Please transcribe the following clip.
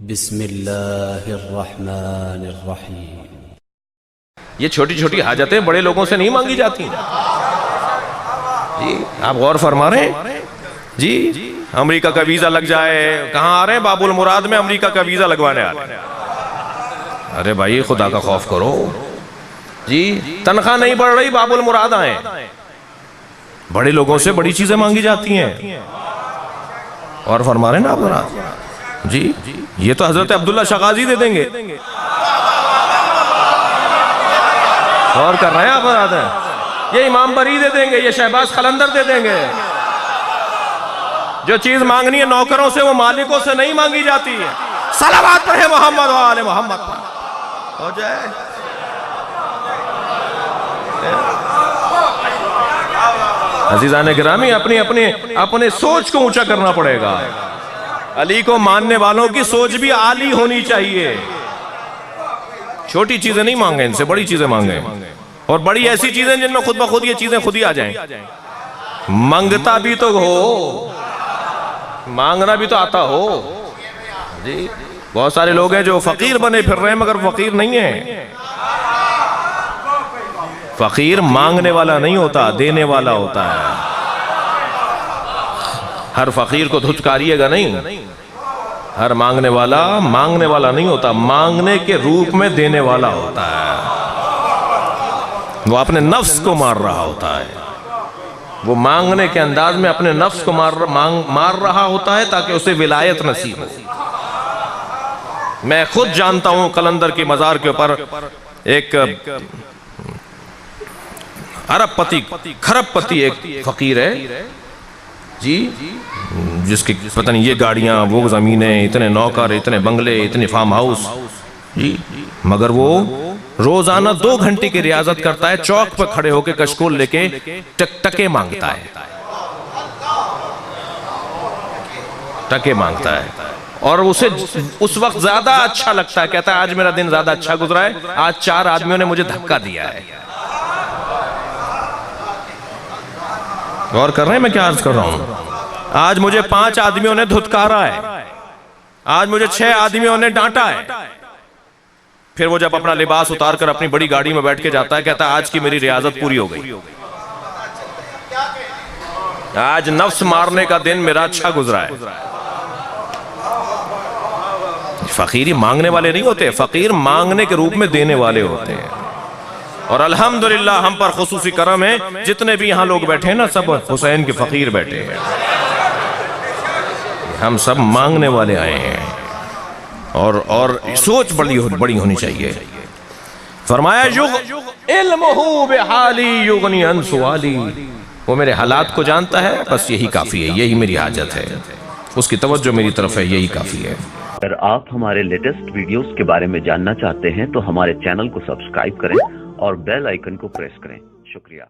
بسم اللہ الرحمن الرحیم۔ یہ چھوٹی چھوٹی حاجتیں بڑے لوگوں سے نہیں مانگی جاتی جی۔ آپ غور فرما رہے ہیں جی؟ امریکہ کا ویزا لگ جائے، کہاں آ رہے ہیں؟ باب المراد میں امریکہ کا ویزا لگوانے آ رہے ہیں۔ ارے بھائی خدا کا خوف کرو جی، تنخواہ نہیں بڑھ رہی، باب المراد آئیں۔ بڑے لوگوں سے بڑی چیزیں مانگی جاتی ہیں، اور فرما رہے ہیں نا آپ جی؟ یہ تو حضرت عبداللہ شغازی دے دیں گے، اور کر رہے ہیں آپ بات ہے، یہ امام بری دے دیں گے، یہ شہباز قلندر دے دیں گے۔ جو چیز مانگنی ہے نوکروں سے، وہ مالکوں سے نہیں مانگی جاتی ہے۔ صلوات پڑھے محمد و آل محمد ہو جائے۔ عزیزان گرامی، اپنے سوچ کو اونچا کرنا پڑے گا۔ علی کو ماننے والوں کی سوچ بھی عالی ہونی چاہیے۔ چھوٹی چیزیں نہیں مانگیں، ان سے بڑی چیزیں مانگیں، اور بڑی ایسی چیزیں جن میں خود بخود یہ چیزیں خود ہی آ جائیں۔ منگتا بھی تو ہو، مانگنا بھی تو آتا ہو جی۔ بہت سارے لوگ ہیں جو فقیر بنے پھر رہے ہیں مگر فقیر نہیں ہیں۔ فقیر مانگنے والا نہیں ہوتا، دینے والا ہوتا ہے۔ ہر فقیر کو دھتکاریے گا نہیں، ہر مانگنے والا نہیں ہوتا، مانگنے کے روپ میں دینے والا ہوتا ہے۔ وہ اپنے نفس کو مار رہا ہوتا ہے، وہ مانگنے کے انداز میں اپنے نفس کو مار رہا ہوتا ہے تاکہ اسے ولایت نصیب ہو۔ میں خود جانتا ہوں، قلندر کی مزار کے اوپر ایک عرب پتی، کھرب پتی ایک فقیر ہے جی، جس کی پتہ نہیں یہ گاڑیاں، وہ زمینیں، اتنے نوکر، اتنے بنگلے، اتنے فارم ہاؤس جی، مگر وہ روزانہ 2 گھنٹے کی ریاضت کرتا ہے، چوک پر کھڑے ہو کے کشکول لے کے ٹکے مانگتا ہے، ٹکے مانگتا ہے، اور اسے اس وقت زیادہ اچھا لگتا ہے، کہتا ہے آج میرا دن زیادہ اچھا گزرا ہے، آج 4 آدمیوں نے مجھے دھکا دیا ہے۔ غور کر رہے ہیں میں کیا عرض کر رہا ہوں؟ آج مجھے 5 آدمیوں نے دھتکارا ہے، آج مجھے 6 آدمیوں نے ڈانٹا ہے۔ پھر وہ جب اپنا لباس اتار کر اپنی بڑی گاڑی میں بیٹھ کے جاتا ہے، کہتا ہے آج کی میری ریاضت پوری ہو گئی، آج نفس مارنے کا دن میرا اچھا گزرا ہے۔ فقیری مانگنے والے نہیں ہوتے، فقیر مانگنے کے روپ میں دینے والے ہوتے ہیں۔ اور الحمدللہ ہم پر خصوصی کرم ہے، جتنے بھی یہاں لوگ بیٹھے ہیں نا، سب حسین کے فقیر بیٹھے ہیں، ہم سب مانگنے والے آئے ہیں، اور سوچ بڑی ہونی چاہیے۔ فرمایا علمہ بحالی یغنی عن سوالی، وہ میرے حالات کو جانتا ہے، بس یہی کافی ہے، یہی میری حاجت ہے، اس کی توجہ میری طرف ہے، یہی کافی ہے۔ اگر آپ ہمارے لیٹسٹ ویڈیوز کے بارے میں جاننا چاہتے ہیں تو ہمارے چینل کو سبسکرائب کریں اور بیل آئیکن کو پریس کریں۔ شکریہ۔